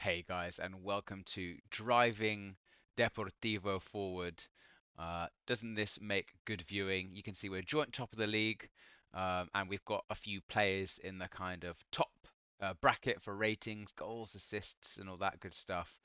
Hey guys, and welcome to Driving Deportivo Forward. Doesn't this make good viewing? You can see we're joint top of the league, and we've got a few players in the kind of top bracket for ratings, goals, assists, and all that good stuff.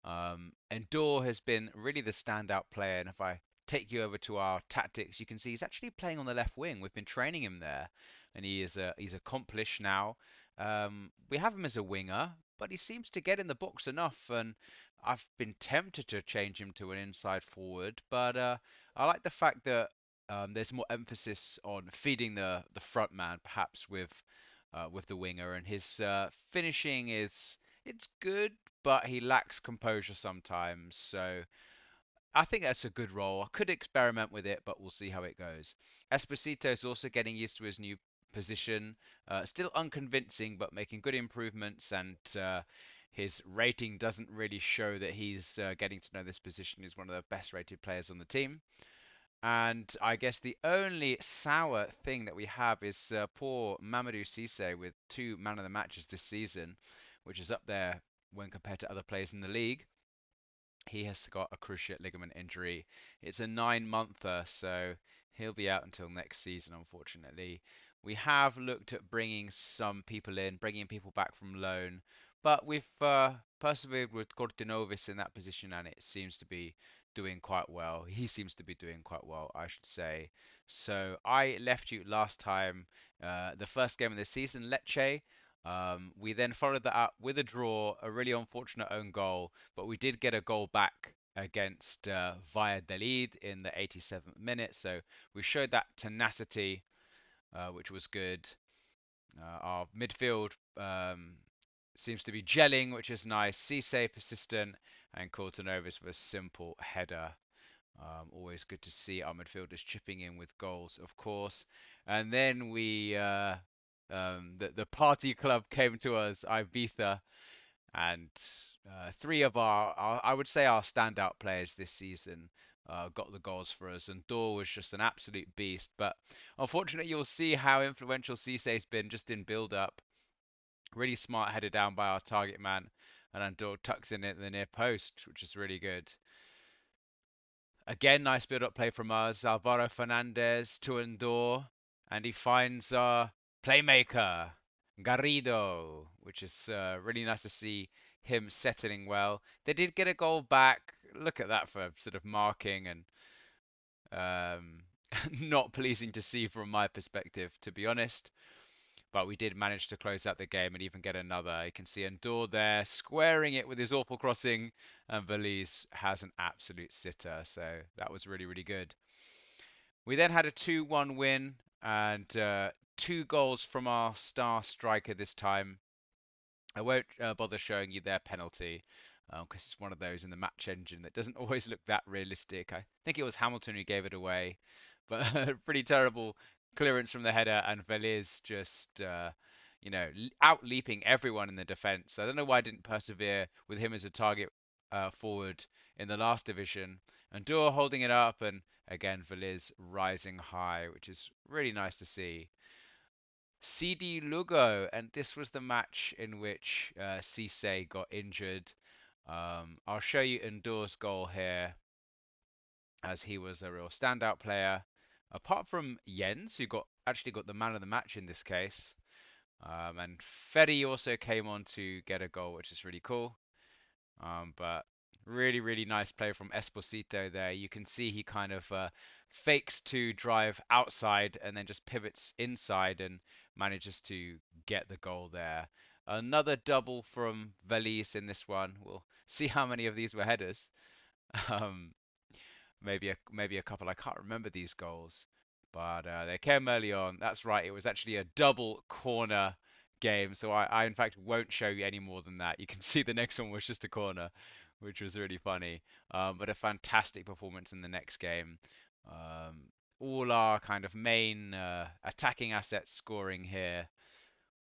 Ndour has been really the standout player, and if I take you over to our tactics, you can see he's actually playing on the left wing. We've been training him there, and he's accomplished now. We have him as a winger, but he seems to get in the box enough, and I've been tempted to change him to an inside forward, but I like the fact that there's more emphasis on feeding the front man, perhaps with the winger, and his finishing is it's good, but he lacks composure sometimes. So I think that's a good role. I could experiment with it, but we'll see how it goes. Esposito is also getting used to his new position. Still unconvincing, but making good improvements, and his rating doesn't really show that he's getting to know this position. He's one of the best rated players on the team. And I guess the only sour thing that we have is poor Mamadou Cisse with two man of the matches this season, which is up there when compared to other players in the league. He has got a cruciate ligament injury. It's a 9-monther, so he'll be out until next season, unfortunately. We have looked at bringing some people in, bringing people back from loan, but we've persevered with Cortinovis in that position, and it seems to be doing quite well. He seems to be doing quite well, I should say. So I left you last time, the first game of the season, Lecce. We then followed that up with a draw, a really unfortunate own goal, but we did get a goal back against Valladolid in the 87th minute. So we showed that tenacity, which was good. Our midfield seems to be gelling, which is nice. Cisse persistent, and Cortinovis with a simple header. Always good to see our midfielders chipping in with goals, of course. And then the party club came to us, Ibiza, and three of I would say our standout players this season got the goals for us. And Ndour was just an absolute beast. But unfortunately, you'll see how influential Cisse's been just in build-up. Really smart headed down by our target man, and Ndour tucks in at the near post, which is really good. Again, nice build-up play from us. Alvaro Fernandez to Ndour, and he finds our playmaker, Garrido, which is really nice to see him settling well. They did get a goal back. Look at that for sort of marking and um, not pleasing to see from my perspective, to be honest. But we did manage to close out the game and even get another. You can see Ndour there squaring it with his awful crossing, and Valise has an absolute sitter. So that was really, really good. We then had a 2-1 win and two goals from our star striker this time. I won't bother showing you their penalty because it's one of those in the match engine that doesn't always look that realistic. I think it was Hamilton who gave it away, but pretty terrible clearance from the header, and Veliz just out leaping everyone in the defence. I don't know why I didn't persevere with him as a target forward in the last division. And Ndour holding it up, and again Veliz rising high, which is really nice to see. CD Lugo, and this was the match in which Cisse got injured. I'll show you Ndour's goal here, as he was a real standout player. Apart from Jens, who actually got the man of the match in this case, and Ferry also came on to get a goal, which is really cool. But really, really nice play from Esposito there. You can see he kind of fakes to drive outside and then just pivots inside and manages to get the goal there. Another double from Valise in this one. We'll see how many of these were headers. Um, maybe a couple. I can't remember these goals, but they came early on. That's right. It was actually a double corner game, so I in fact won't show you any more than that. You can see the next one was just a corner, which was really funny. But a fantastic performance in the next game. Um, all our kind of main attacking assets scoring here,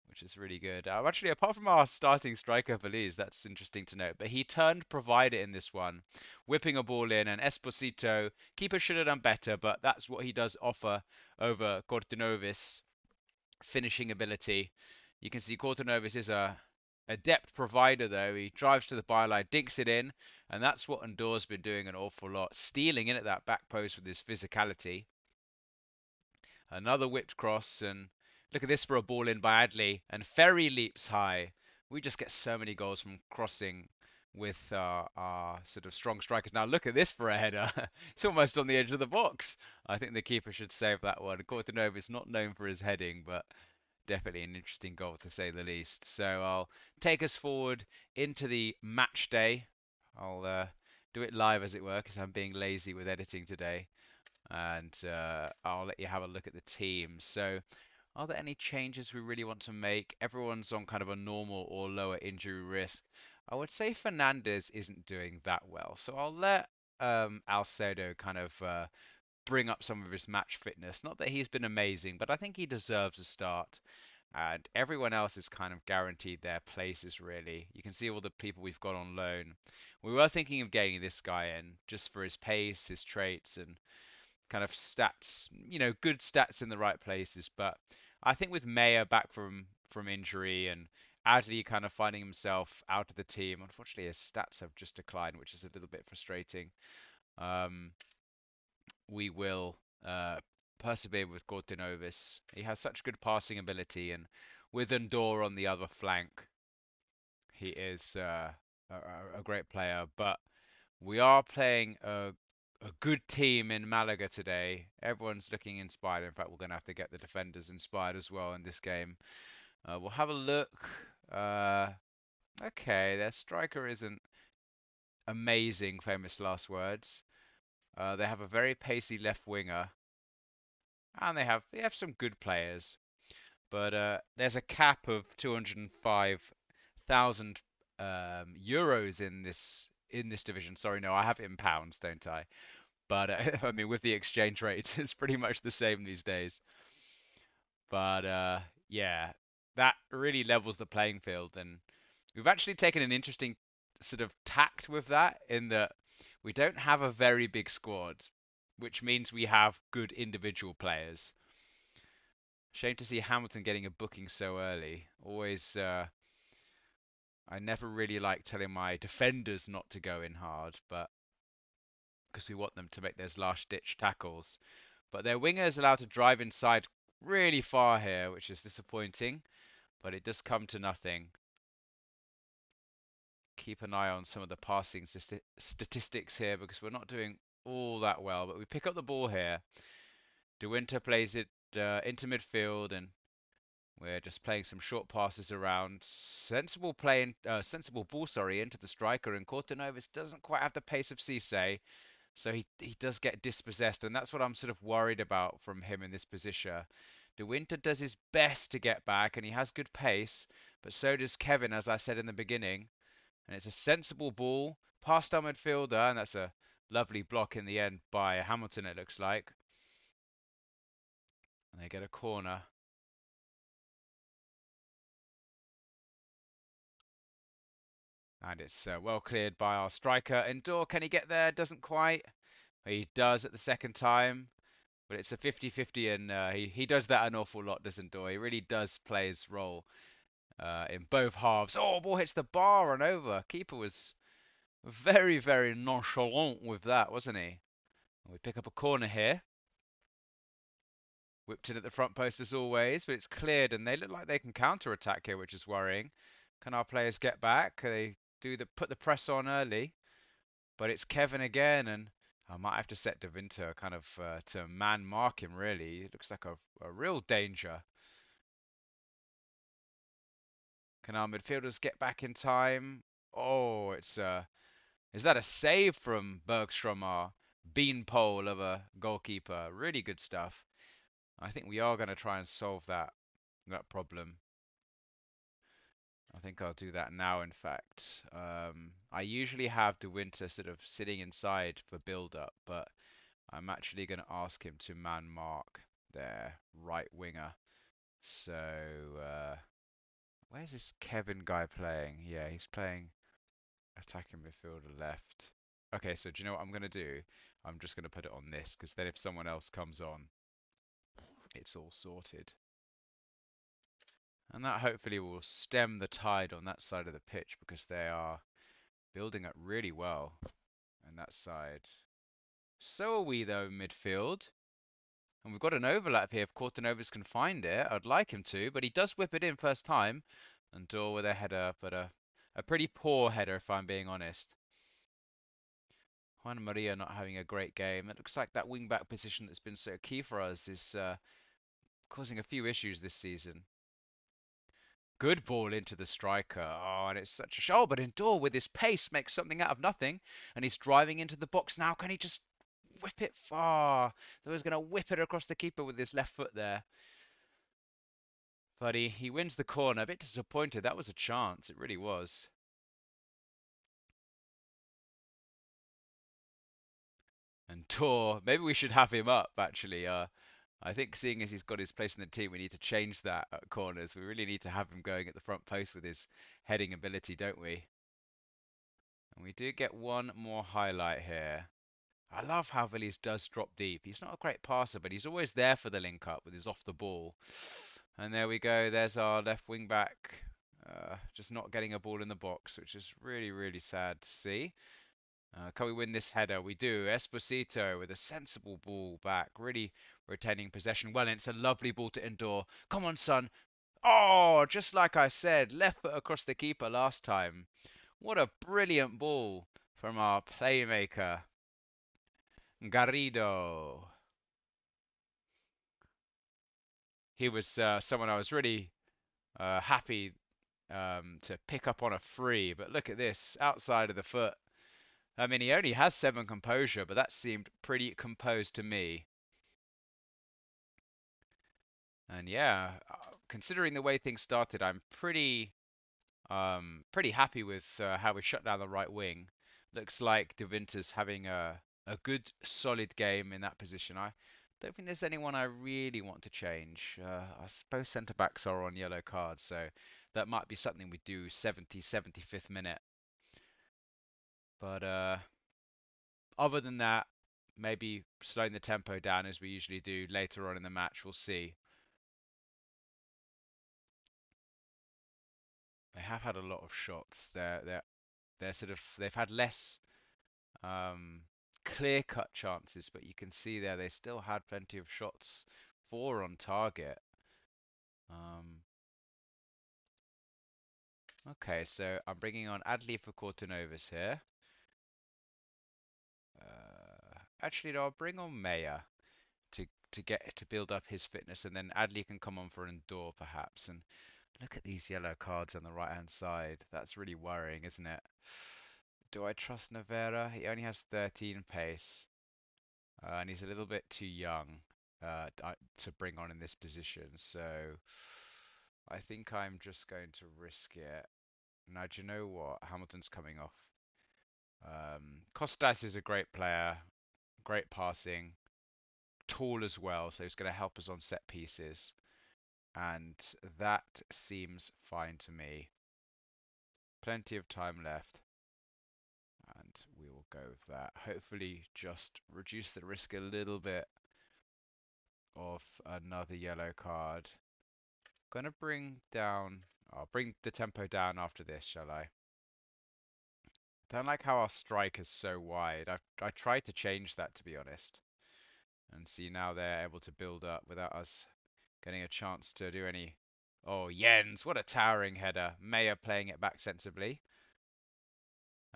which is really good. Actually, apart from our starting striker, Veliz, that's interesting to note. But he turned provider in this one, whipping a ball in. And Esposito, keeper should have done better, but that's what he does offer over Cortinovis, finishing ability. You can see Cortinovis is a a depth provider, though. He drives to the byline, dinks it in, and that's what Ndour's been doing an awful lot, stealing in at that back post with his physicality. Another whipped cross, and look at this for a ball in by Adley, and Ferry leaps high. We just get so many goals from crossing with our sort of strong strikers. Now look at this for a header. It's almost on the edge of the box. I think the keeper should save that one. Kortunov is not known for his heading, but definitely an interesting goal to say the least. So I'll take us forward into the match day. I'll do it live as it were, because I'm being lazy with editing today, and I'll let you have a look at the team. So are there any changes we really want to make? Everyone's on kind of a normal or lower injury risk. I would say Fernandez isn't doing that well, so I'll let Alcedo kind of bring up some of his match fitness. Not that he's been amazing, but I think he deserves a start. And everyone else is kind of guaranteed their places, really. You can see all the people we've got on loan. We were thinking of getting this guy in just for his pace, his traits, and kind of stats, good stats in the right places. But I think with Mayer back from injury and Adley kind of finding himself out of the team, unfortunately his stats have just declined, which is a little bit frustrating. Um, we will persevere with Gortinovis. He has such good passing ability, and with Ndour on the other flank, he is a great player. But we are playing a good team in Malaga today. Everyone's looking inspired. In fact, we're going to have to get the defenders inspired as well in this game. We'll have a look. Uh, okay, their striker isn't amazing, famous last words. They have a very pacey left winger, and they have some good players. But there's a cap of 205,000 euros in this division. Sorry, no, I have it in pounds, don't I? But I mean, with the exchange rate, it's pretty much the same these days. But yeah, that really levels the playing field, and we've actually taken an interesting sort of tact with that in that we don't have a very big squad, which means we have good individual players. Shame to see Hamilton getting a booking so early. Always, I never really like telling my defenders not to go in hard, but because we want them to make those last ditch tackles. But their winger is allowed to drive inside really far here, which is disappointing, but it does come to nothing. Keep an eye on some of the passing statistics here because we're not doing all that well, but we pick up the ball here. De Winter plays it into midfield, and we're just playing some short passes around. Sensible ball, sorry, into the striker, and Kortunovis doesn't quite have the pace of Cisse. So he does get dispossessed, and that's what I'm sort of worried about from him in this position. De Winter does his best to get back, and he has good pace, but so does Kevin, as I said in the beginning. And it's a sensible ball past our midfielder, and that's a lovely block in the end by Hamilton, it looks like. And they get a corner. And it's well cleared by our striker. Ndour, can he get there? Doesn't quite. He does at the second time. But it's a 50-50, and he does that an awful lot, doesn't Ndour? He really does play his role in both halves. Oh, ball hits the bar and over. Keeper was very, very nonchalant with that, wasn't he? We pick up a corner here. Whipped in at the front post as always, but it's cleared, and they look like they can counter-attack here, which is worrying. Can our players get back? Can they put the press on early? But it's Kevin again, and I might have to set De Winter kind of to man mark him, really. It looks like a real danger. Can our midfielders get back in time? Oh, is that a save from Bergstrom, our beanpole of a goalkeeper? Really good stuff. I think we are going to try and solve that problem. I think I'll do that now, in fact. I usually have De Winter sort of sitting inside for build-up, but I'm actually going to ask him to man mark their right winger. So, where's this Kevin guy playing? Yeah, he's playing attacking midfielder left. Okay, so do you know what I'm going to do? I'm just going to put it on this, because then if someone else comes on, it's all sorted. And that hopefully will stem the tide on that side of the pitch because they are building up really well on that side. So are we though, midfield. And we've got an overlap here if Cortonovas can find it. I'd like him to, but he does whip it in first time. And Ndour with a header, but a pretty poor header if I'm being honest. Juan Maria not having a great game. It looks like that wing-back position that's been so key for us is causing a few issues this season. Good ball into the striker. Oh, and it's such a show. But Ndour with his pace makes something out of nothing. And he's driving into the box now. Can he just whip it far? So he's going to whip it across the keeper with his left foot there. But he wins the corner. A bit disappointed. That was a chance. It really was. And Tor, maybe we should have him up actually. I think seeing as he's got his place in the team, we need to change that at corners. We really need to have him going at the front post with his heading ability, don't we? And we do get one more highlight here. I love how Villiers does drop deep. He's not a great passer, but he's always there for the link up with his off the ball. And there we go. There's our left wing back. Just not getting a ball in the box, which is really, really sad to see. Can we win this header? We do. Esposito with a sensible ball back, really retaining possession well. And it's a lovely ball to Ndour. Come on, son. Oh, just like I said, left foot across the keeper last time. What a brilliant ball from our playmaker, Garrido. He was someone I was really happy to pick up on a free, but look at this, outside of the foot. I mean, he only has 7 composure, but that seemed pretty composed to me. And yeah, considering the way things started, I'm pretty happy with how we shut down the right wing. Looks like De Winter's having a good solid game in that position. I don't think there's anyone I really want to change. I suppose centre backs are on yellow cards, so that might be something we do 70, 75th minute. But other than that, maybe slowing the tempo down as we usually do later on in the match. We'll see. They have had a lot of shots. They're sort of they've had less um, clear-cut chances, but you can see there they still had plenty of shots, 4 on target. Um, okay, so I'm bringing on Adli for Cortonovas here. Actually, no, I'll bring on Maya to get to build up his fitness, and then Adli can come on for an Ndour perhaps. And look at these yellow cards on the right-hand side. That's really worrying, isn't it? Do I trust Navera? He only has 13 pace. And he's a little bit too young to bring on in this position. So I think I'm just going to risk it. Now, do you know what? Hamilton's coming off. Costas is a great player, great passing, tall as well, so he's going to help us on set pieces. And that seems fine to me. Plenty of time left. And we will go with that. Hopefully just reduce the risk a little bit of another yellow card. Gonna bring down. I'll bring the tempo down after this, shall I? Don't like how our strike is so wide. I tried to change that to be honest. And see now they're able to build up without us getting a chance to do any. Oh, Jens, what a towering header. Mayer playing it back sensibly.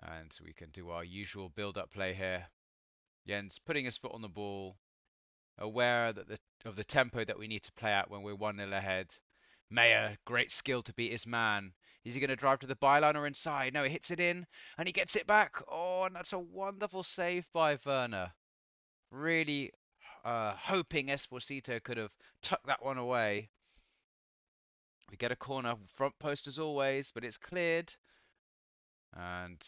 And we can do our usual build-up play here. Jens putting his foot on the ball, aware that of the tempo that we need to play at when we're 1-0 ahead. Mayer, great skill to beat his man. Is he going to drive to the byline or inside? No, he hits it in and he gets it back. Oh, and that's a wonderful save by Werner. Really hoping Esposito could have tucked that one away. We get a corner front post as always, but it's cleared. And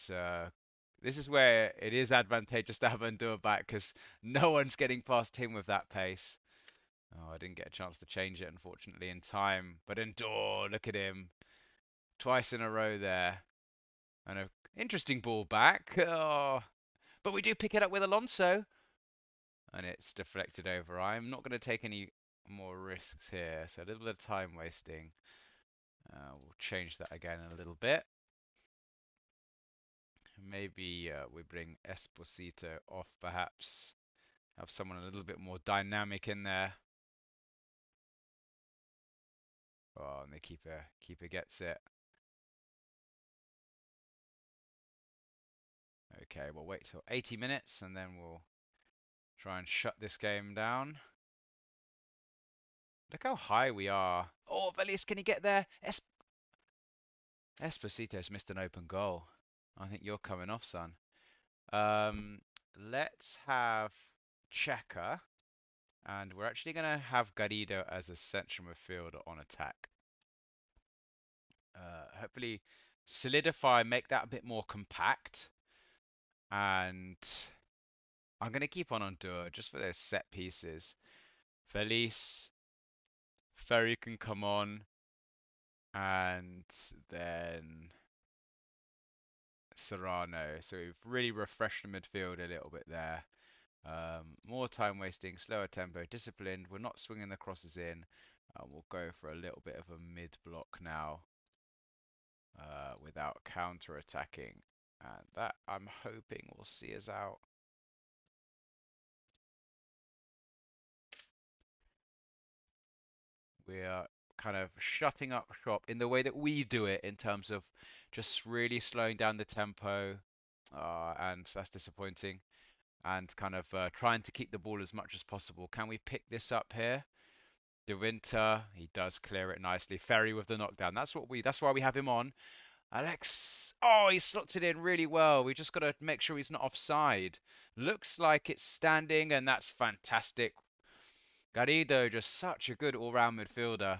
this is where it is advantageous to have Ndour back because no one's getting past him with that pace. Oh, I didn't get a chance to change it, unfortunately, in time. But Ndour, look at him. Twice in a row there. And an interesting ball back. Oh, but we do pick it up with Alonso. And it's deflected over. I'm not going to take any more risks here. So a little bit of time wasting. We'll change that again in a little bit. Maybe we bring Esposito off, perhaps. Have someone a little bit more dynamic in there. Oh, and the keeper gets it. Okay, we'll wait till 80 minutes and then we'll try and shut this game down. Look how high we are. Oh, Velis, can he get there? Esposito's missed an open goal. I think you're coming off, son. Let's have Checker, and we're actually going to have Garrido as a central midfielder on attack. Hopefully solidify, make that a bit more compact. And I'm going to keep on Ndour just for those set pieces. Felice, Ferry can come on, and then Serrano. So we've really refreshed the midfield a little bit there. More time wasting, slower tempo, disciplined. We're not swinging the crosses in. We'll go for a little bit of a mid block now without counter attacking. And that I'm hoping will see us out. We are kind of shutting up shop in the way that we do it in terms of just really slowing down the tempo. And that's disappointing. And kind of trying to keep the ball as much as possible. Can we pick this up here? De Winter, he does clear it nicely. Ferry with the knockdown. That's why we have him on. Alex, oh, he slotted it in really well. We just got to make sure he's not offside. Looks like it's standing, and that's fantastic. Garrido, just such a good all-round midfielder.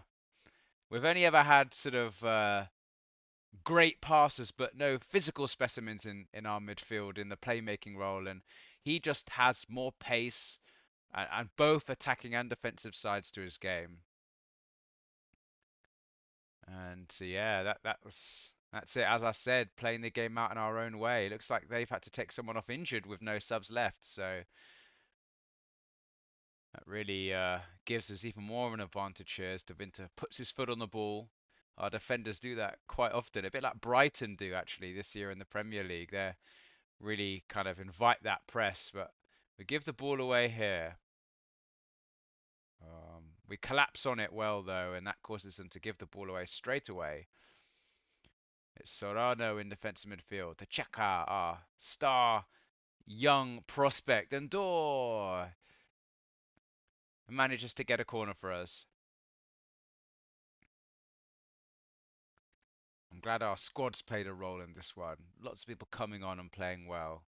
We've only ever had sort of great passes, but no physical specimens in our midfield in the playmaking role, and he just has more pace and both attacking and defensive sides to his game. And so, yeah, that's it. As I said, playing the game out in our own way. It looks like they've had to take someone off injured with no subs left, so that really gives us even more of an advantage here as De Winter puts his foot on the ball. Our defenders do that quite often, a bit like Brighton do actually this year in the Premier League. They really kind of invite that press, but we give the ball away here. We collapse on it well though, and that causes them to give the ball away straight away. It's Serrano in defensive midfield. Tachaka, our star young prospect. Ndour manages to get a corner for us. I'm glad our squad's played a role in this one. Lots of people coming on and playing well.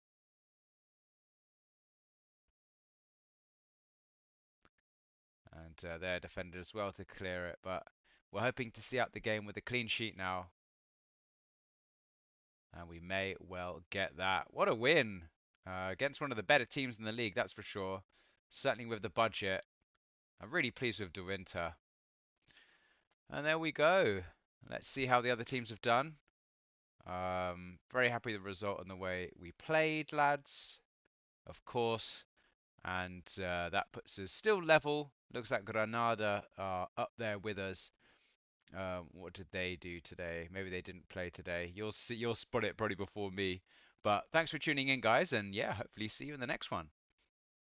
And their defender as well to clear it. But we're hoping to see out the game with a clean sheet now. And we may well get that. What a win! Against one of the better teams in the league, that's for sure. Certainly with the budget. I'm really pleased with De Winter. And there we go. Let's see how the other teams have done. Very happy with the result and the way we played, lads. Of course. And that puts us still level. Looks like Granada are up there with us. What did they do today? Maybe they didn't play today. You'll spot it probably before me. But thanks for tuning in, guys. And yeah, hopefully see you in the next one.